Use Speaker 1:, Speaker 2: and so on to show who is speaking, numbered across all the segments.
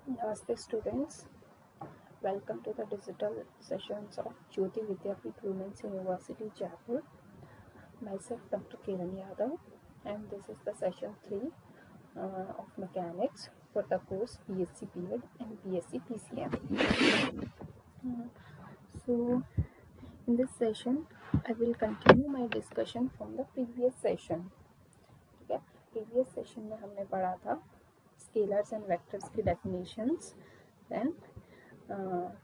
Speaker 1: Namaste students, welcome to the digital sessions of Jyoti Vidyapeeth Women's University Jaipur. Myself Dr. Kiran Yadav, and this is the session 3 of mechanics for the course BSc B.Ed and BSc PCM. So in this session I will continue my discussion from the previous session. ठीक है, previous session में हमने पढ़ा था scalars and vectors की definitions, then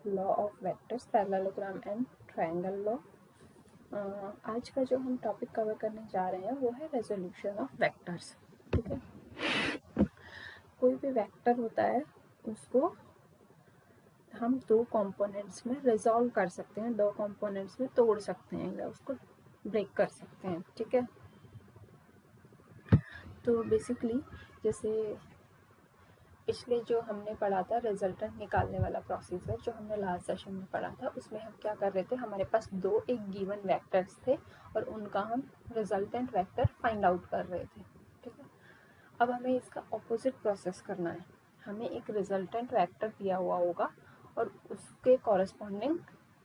Speaker 1: law of vectors, parallelogram and triangle law. आज का जो हम टॉपिक कवर करने जा रहे हैं वो है रेजोल्यूशन ऑफ वेक्टर्स. ठीक है, कोई भी वेक्टर होता है उसको हम दो कंपोनेंट्स में रिजॉल्व कर सकते हैं, दो कंपोनेंट्स में तोड़ सकते हैं या उसको ब्रेक कर सकते हैं. ठीक है, तो बेसिकली जैसे पिछले जो हमने पढ़ा था रिजल्टेंट निकालने वाला प्रोसीजर जो हमने लास्ट सेशन में पढ़ा था, उसमें हम क्या कर रहे थे, हमारे पास दो एक गिवन वेक्टर्स थे और उनका हम रिजल्टेंट वेक्टर फाइंड आउट कर रहे थे. ठीक है, अब हमें इसका ऑपोजिट प्रोसेस करना है. हमें एक रिजल्टेंट वेक्टर दिया हुआ होगा और उसके कॉरेस्पॉन्डिंग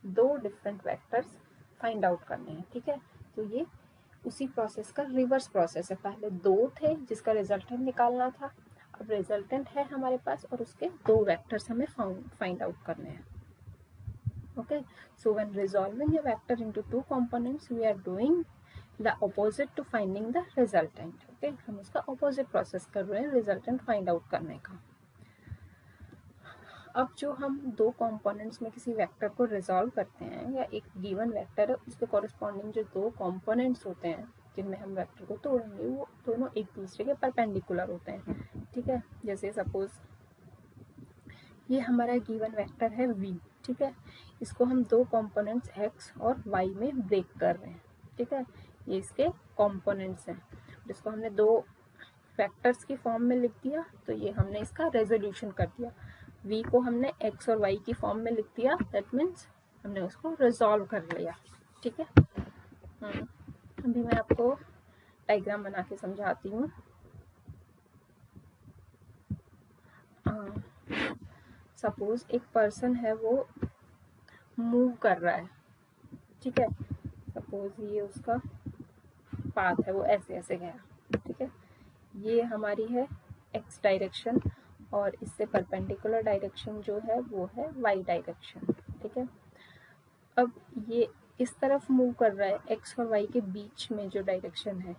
Speaker 1: दो डिफरेंट वेक्टर्स फाइंड आउट करने हैं. ठीक है, तो ये उसी प्रोसेस का रिवर्स प्रोसेस है. पहले दो थे जिसका रिजल्टेंट निकालना था, अब रिजल्टेंट है हमारे पास और उसके दो वेक्टर्स हमें फाइंड आउट करने हैं. Okay, so when resolving a vector into two components we are doing the opposite to finding the resultant. Okay, हम उसका ऑपोजिट प्रोसेस कर रहे हैं रिजल्टेंट फाइंड आउट करने का. अब जो हम दो कंपोनेंट्स में किसी वेक्टर को रिजॉल्व करते हैं या एक गिवन वेक्टर है उसके कॉरेस्पॉन्डिंग जो दो कंपोनेंट्स होते हैं जिनमें हम वेक्टर को तोड़ेंगे वो दोनों एक दूसरे के परपेंडिकुलर होते हैं. ठीक है, जैसे सपोज ये हमारा गिवन वेक्टर है v. ठीक है, इसको हम दो कंपोनेंट्स x और y में ब्रेक कर रहे हैं. ठीक है, ये इसके कंपोनेंट्स हैं जिसको हमने दो वेक्टर्स की फॉर्म में लिख दिया, तो ये हमने इसका रेजोल्यूशन कर दिया. v को हमने x और y की फॉर्म में लिख दिया, दैट मीन्स हमने उसको रिजॉल्व कर लिया. ठीक है, अभी मैं आपको डायग्राम बना के समझाती हूँ. सपोज एक पर्सन है वो मूव कर रहा है. ठीक है, सपोज ये उसका पाथ है, वो ऐसे ऐसे गया. ठीक है, ये हमारी है x डायरेक्शन और इससे परपेंडिकुलर डायरेक्शन जो है वो है y डायरेक्शन. ठीक है, अब ये इस तरफ मूव कर रहा है, x और y के बीच में जो डायरेक्शन है,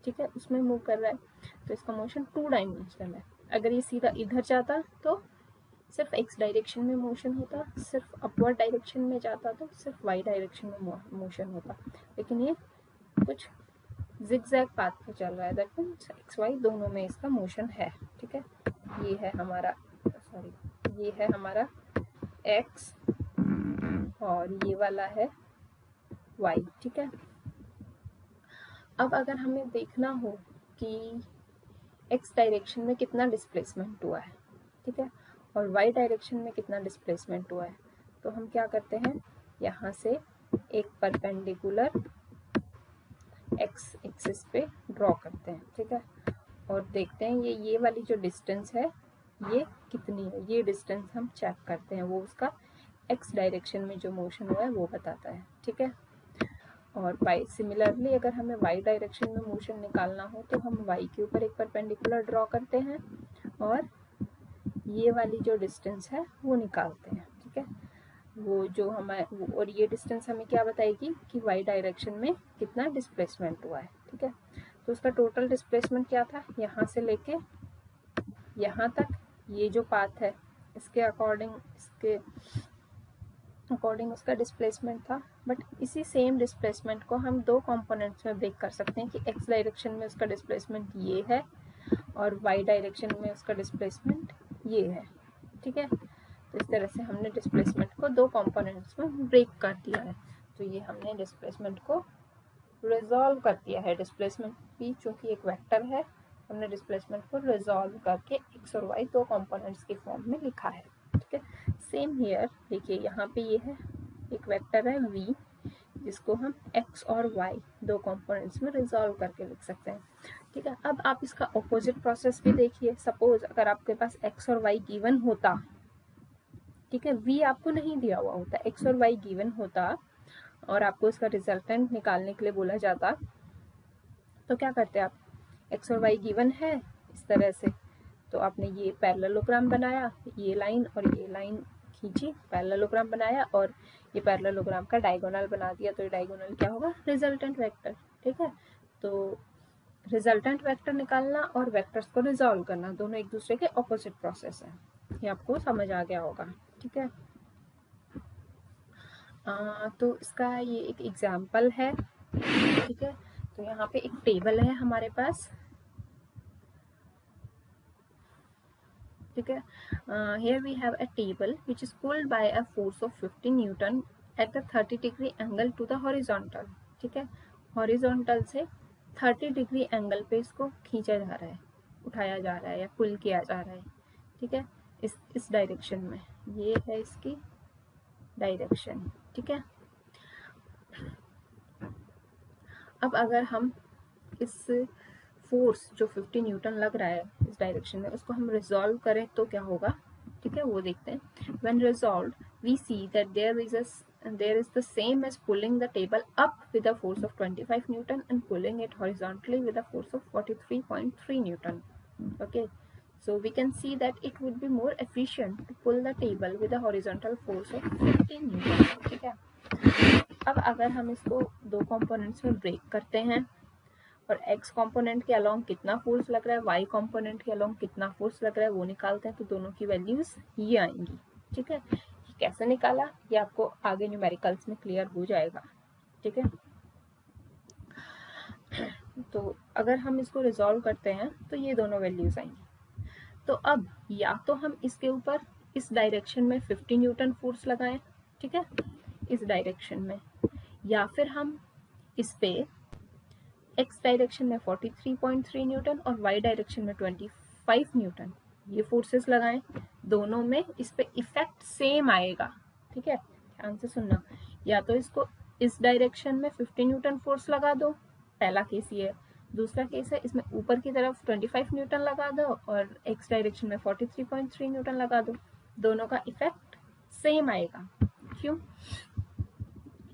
Speaker 1: ठीक है, उसमें मूव कर रहा है, तो इसका मोशन टू डायमेंशनल है. अगर ये सीधा इधर जाता तो सिर्फ x डायरेक्शन में मोशन होता, सिर्फ अपवर्ड डायरेक्शन में जाता तो सिर्फ y डायरेक्शन में मोशन होता, लेकिन ये कुछ जिगजैग पाथ पे चल रहा है, दैट मीन्स एक्स वाई दोनों में इसका मोशन है. ठीक है, ये है हमारा ये है हमारा x और ये वाला है y. ठीक है, अब अगर हमें देखना हो कि x डायरेक्शन में कितना डिस्प्लेसमेंट हुआ है, ठीक है, और y डायरेक्शन में कितना डिस्प्लेसमेंट हुआ है, तो हम क्या करते हैं, यहाँ से एक परपेंडिकुलर x एक्सिस पे ड्रॉ करते हैं. ठीक है, और देखते हैं ये वाली जो डिस्टेंस है ये कितनी है. ये डिस्टेंस हम चेक करते हैं, वो उसका x डायरेक्शन में जो मोशन हुआ है वो बताता है. ठीक है, और y सिमिलरली अगर हमें y डायरेक्शन में मोशन निकालना हो तो हम y के ऊपर एक परपेंडिकुलर ड्रॉ करते हैं और ये वाली जो डिस्टेंस है वो निकालते हैं. ठीक है, वो जो हमारे और ये डिस्टेंस हमें क्या बताएगी कि y डायरेक्शन में कितना डिस्प्लेसमेंट हुआ है. ठीक है, तो उसका टोटल डिस्प्लेसमेंट क्या था, यहाँ से लेके यहाँ तक ये जो पाथ है इसके अकॉर्डिंग उसका डिस्प्लेसमेंट था. बट इसी सेम डिस्प्लेसमेंट को हम दो कंपोनेंट्स में ब्रेक कर सकते हैं कि x डायरेक्शन में उसका डिस्प्लेसमेंट ये है और y डायरेक्शन में उसका डिस्प्लेसमेंट ये है. ठीक है, तो इस तरह से हमने डिस्प्लेसमेंट को दो कंपोनेंट्स में ब्रेक कर दिया है. तो ये हमने डिस्प्लेसमेंट को रिजॉल्व कर दिया है. डिस्प्लेसमेंट भी चूंकि एक वेक्टर है, हमने डिस्प्लेसमेंट को रिजॉल्व करके x और y दो कंपोनेंट्स की फॉर्म में लिखा है. ठीक है, सेम हियर देखिए, यहाँ पे ये है एक वेक्टर है v जिसको हम x और y दो कंपोनेंट्स में रिजॉल्व करके लिख सकते हैं। ठीक है, अब आप इसका ऑपोजिट प्रोसेस भी देखिए। सपोज अगर आपके पास x और y गिवन होता, ठीक है, v आपको नहीं दिया हुआ होता, x और y गिवन होता और आपको इसका रिजल्टेंट निकालने के लिए बोला जाता, तो क्या करते आप, x और y गिवन है इस तरह से, तो आपने ये पैरेललोग्राम बनाया, ये लाइन और ये लाइन खींची, पैरेललोग्राम बनाया और ये पैरेललोग्राम का डायगोनल बना दिया, तो ये डायगोनल क्या होगा, रिजल्टेंट वेक्टर। ठीक है, तो रिजल्टेंट वेक्टर निकालना और वेक्टर्स को रिजॉल्व करना दोनों एक दूसरे के ऑपोजिट प्रोसेस है, ये आपको समझ आ गया होगा। ठीक है, तो इसका ये एक एग्जाम्पल है। ठीक है, तो यहाँ पे एक टेबल है हमारे पास। ठीक है, here we have a table which is pulled by a force of 50 Newton at the 30 degree angle to the horizontal। ठीक है, हॉरिजॉन्टल से 30 डिग्री एंगल पे इसको खींचा जा रहा है, उठाया जा रहा है या पुल किया जा रहा है। ठीक है, इस डायरेक्शन में, ये है इसकी डायरेक्शन। ठीक है, अब अगर हम इस फोर्स जो 50 न्यूटन लग रहा है इस डायरेक्शन में, उसको हम रिजॉल्व करें तो क्या होगा। ठीक है, वो देखते हैं। When resolved, we see that there is the same as pulling the table up with a force of 25 Newton and pulling it horizontally with a force of 43.3 Newton. Okay, so we can see that it would be more efficient to pull the table with a horizontal force of 15 Newton. ठीक है, अब अगर हम इसको दो components में break करते हैं और x कंपोनेंट के अलोंग कितना फोर्स लग रहा है, y कंपोनेंट के अलोंग कितना फोर्स लग रहा है, वो निकालते हैं, तो दोनों की वैल्यूज ये आएंगी। ठीक है, कैसे निकाला ये आपको आगे न्यूमेरिकल्स में क्लियर हो जाएगा। ठीक है, तो अगर हम इसको रिजॉल्व करते हैं तो ये दोनों वैल्यूज आएंगी। तो अब या तो हम इसके ऊपर इस डायरेक्शन में 50 न्यूटन फोर्स लगाएं, ठीक है, इस डायरेक्शन में, या फिर हम इस पे x डायरेक्शन में 43.3 न्यूटन और y डायरेक्शन में 25 न्यूटन ये फोर्सेस लगाएं, दोनों में इस पे इफेक्ट सेम आएगा। ठीक है, ध्यान से सुनना, या तो इसको इस डायरेक्शन में 50 न्यूटन फोर्स लगा दो, पहला केस ये है। दूसरा केस है इसमें ऊपर की तरफ 25 न्यूटन लगा दो और x डायरेक्शन में 43.3 न्यूटन लगा दो, दोनों का इफेक्ट सेम आएगा। क्यों,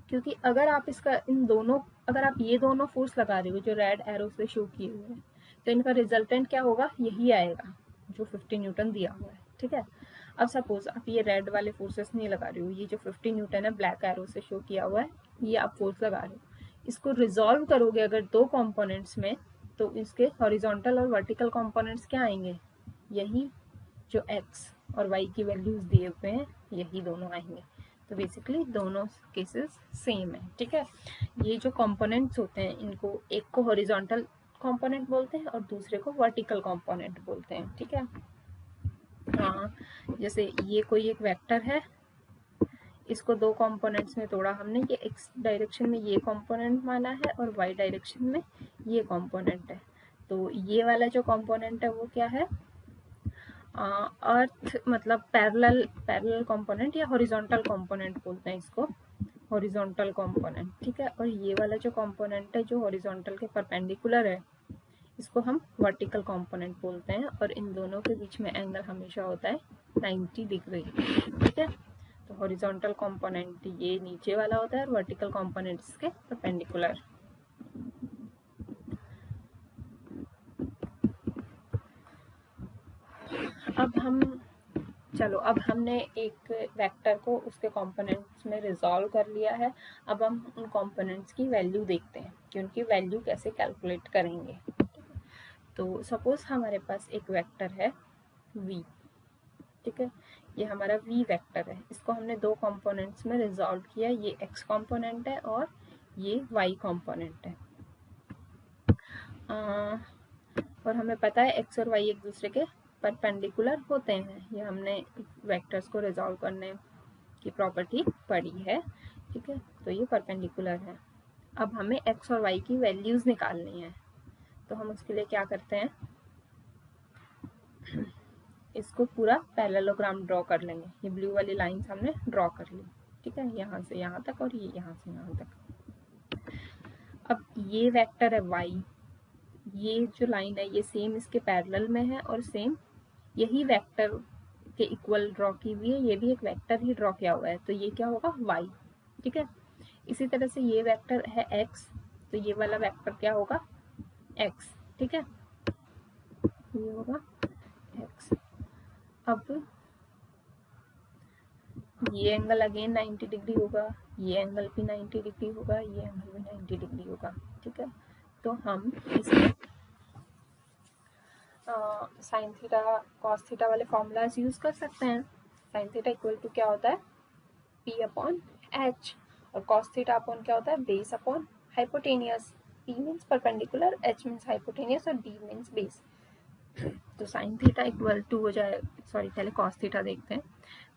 Speaker 1: क्योंकि अगर आप इसका इन दोनों, अगर आप ये दोनों फोर्स लगा रहे हो जो रेड एरो से शो किए हुए हैं, तो इनका रिजल्टेंट क्या होगा, यही आएगा जो 50 न्यूटन दिया हुआ है। ठीक है, अब सपोज आप ये रेड वाले फोर्सेस नहीं लगा रहे हो, ये जो 50 न्यूटन है ब्लैक एरो से शो किया हुआ है, ये आप फोर्स लगा रहे हो, इसको रिजॉल्व करोगे अगर दो कंपोनेंट्स में, तो इसके हॉरिजॉन्टल और वर्टिकल कंपोनेंट्स क्या आएंगे, यही जो x और y की वैल्यूज दिए हुए हैं यही दोनों आएंगे। तो बेसिकली दोनों केसेस सेम है। ठीक है, ये जो कंपोनेंट्स होते हैं इनको एक को हॉरिजॉन्टल कंपोनेंट बोलते हैं और दूसरे को वर्टिकल कंपोनेंट बोलते हैं। ठीक है, हाँ, जैसे ये कोई एक वेक्टर है, इसको दो कंपोनेंट्स में तोड़ा हमने, ये x डायरेक्शन में ये कंपोनेंट माना है और y डायरेक्शन में ये कंपोनेंट है। तो ये वाला जो कंपोनेंट है वो क्या है, अर्थ मतलब पैरेलल कंपोनेंट या हॉरिजॉन्टल कंपोनेंट बोलते हैं इसको, हॉरिजॉन्टल कंपोनेंट। ठीक है, और ये वाला जो कंपोनेंट है जो हॉरिजॉन्टल के परपेंडिकुलर है, इसको हम वर्टिकल कंपोनेंट बोलते हैं, और इन दोनों के बीच में एंगल हमेशा होता है 90 डिग्री। ठीक है, तो हॉरिजॉन्टल कंपोनेंट ये नीचे वाला होता है और वर्टिकल कंपोनेंट इसके परपेंडिकुलर। अब हमने एक वेक्टर को उसके कंपोनेंट्स में रिजॉल्व कर लिया है। अब हम उन कंपोनेंट्स की वैल्यू देखते हैं कि उनकी वैल्यू कैसे कैलकुलेट करेंगे। तो सपोज हमारे पास एक वेक्टर है v। ठीक है, ये हमारा v वेक्टर है, इसको हमने दो कंपोनेंट्स में रिजॉल्व किया, ये x कंपोनेंट है और ये y कंपोनेंट है। और हमें पता है x और y एक दूसरे के परपेंडिकुलर होते हैं, ये हमने वेक्टर्स को रिजॉल्व करने की प्रॉपर्टी पढ़ी है। ठीक है, तो ये परपेंडिकुलर है। अब हमें x और y की वैल्यूज निकालनी है, तो हम उसके लिए क्या करते हैं, इसको पूरा पैरेललोग्राम ड्रॉ कर लेंगे। ये ब्लू वाली लाइंस हमने ड्रॉ कर ली। ठीक है, यहाँ से यहाँ तक और ये यहाँ से यहाँ तक। अब ये वेक्टर है y, ये जो लाइन है ये सेम इसके पैरेलल में है और सेम यही वेक्टर के इक्वल ड्रॉ की हुई है, ये भी एक वेक्टर ही ड्रॉ किया हुआ है, तो ये क्या होगा y, ठीक है। इसी तरह से ये वेक्टर है x, तो ये वाला वेक्टर क्या होगा x, ठीक है, ये होगा x। अब ये एंगल अगेन 90 डिग्री होगा, ये एंगल भी 90 डिग्री होगा, ये एंगल भी 90 डिग्री होगा, ठीक है। तो हम इसमें साइन थीटा कॉस थीटा वाले फॉर्मूलाज यूज कर सकते हैं। साइन थीटा इक्वल टू क्या होता है p अपॉन h, और कॉस थीटा अपॉन क्या होता है base upon hypotenuse. p means perpendicular, h means hypotenuse और d मीन्स बेस। तो साइन थीटा इक्वल टू हो जाए, सॉरी पहले कॉस थीटा देखते हैं।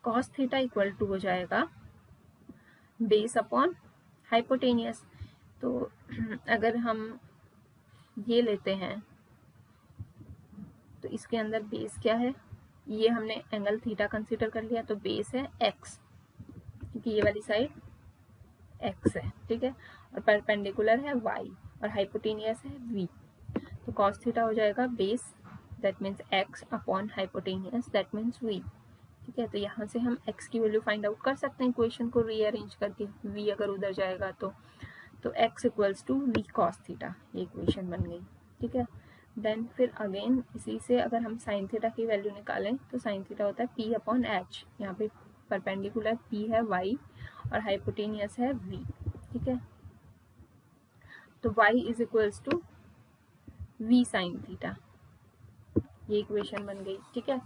Speaker 1: कॉस थीटा इक्वल टू हो जाएगा बेस अपॉन हाइपोटेनियस। तो अगर हम ये लेते हैं तो इसके अंदर बेस क्या है, ये हमने एंगल थीटा कंसीडर कर लिया, तो बेस है x, क्योंकि ये वाली साइड x है, ठीक है, और परपेंडिकुलर है y और हाइपोटेनियस है v। तो cos थीटा हो जाएगा base that means x upon hypotenuse that means v, ठीक है। तो यहाँ से हम x की वैल्यू फाइंड आउट कर सकते हैं इक्वेशन को रीअरेंज करके, v अगर उधर जाएगा तो x equals to v cos theta, ये इक्वेशन बन गई, ठीक है। देन फिर अगेन इसी से अगर हम साइन थीटा की वैल्यू निकालें तो साइन थीटा होता है p अपॉन h, यहाँ पे परपेंडिकुलर p है y और हाइपोटेनियस है v, ठीक है। तो y is equals to v sine theta, ये इक्वेशन बन गई, ठीक है।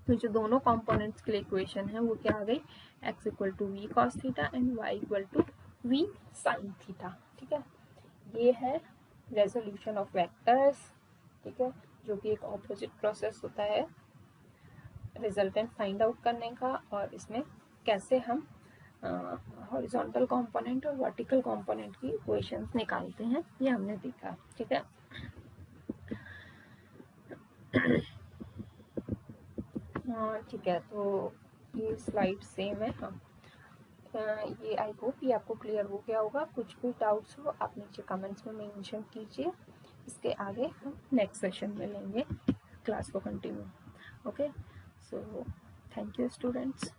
Speaker 1: तो जो दोनों कंपोनेंट्स के लिए इक्वेशन है वो क्या आ गई, x equal to v cos theta and y equal to v sine theta, ठीक है। ये है रेजोल्यूशन ऑफ वेक्टर्स, ठीक है, जो कि एक ऑपोजिट प्रोसेस होता है रिजल्टेंट फाइंड आउट करने का, और इसमें कैसे हम हॉरिजॉन्टल कंपोनेंट और वर्टिकल कंपोनेंट की इक्वेशंस निकालते हैं, ये हमने देखा, ठीक है। ठीक है, तो ये स्लाइड सेम है, हाँ। ये आई होप ये आपको क्लियर हो गया होगा। कुछ भी डाउट्स हो आप नीचे कमेंट्स में मेंशन कीजिए, इसके आगे हम नेक्स्ट सेशन में लेंगे क्लास को continue. Okay, so thank you students.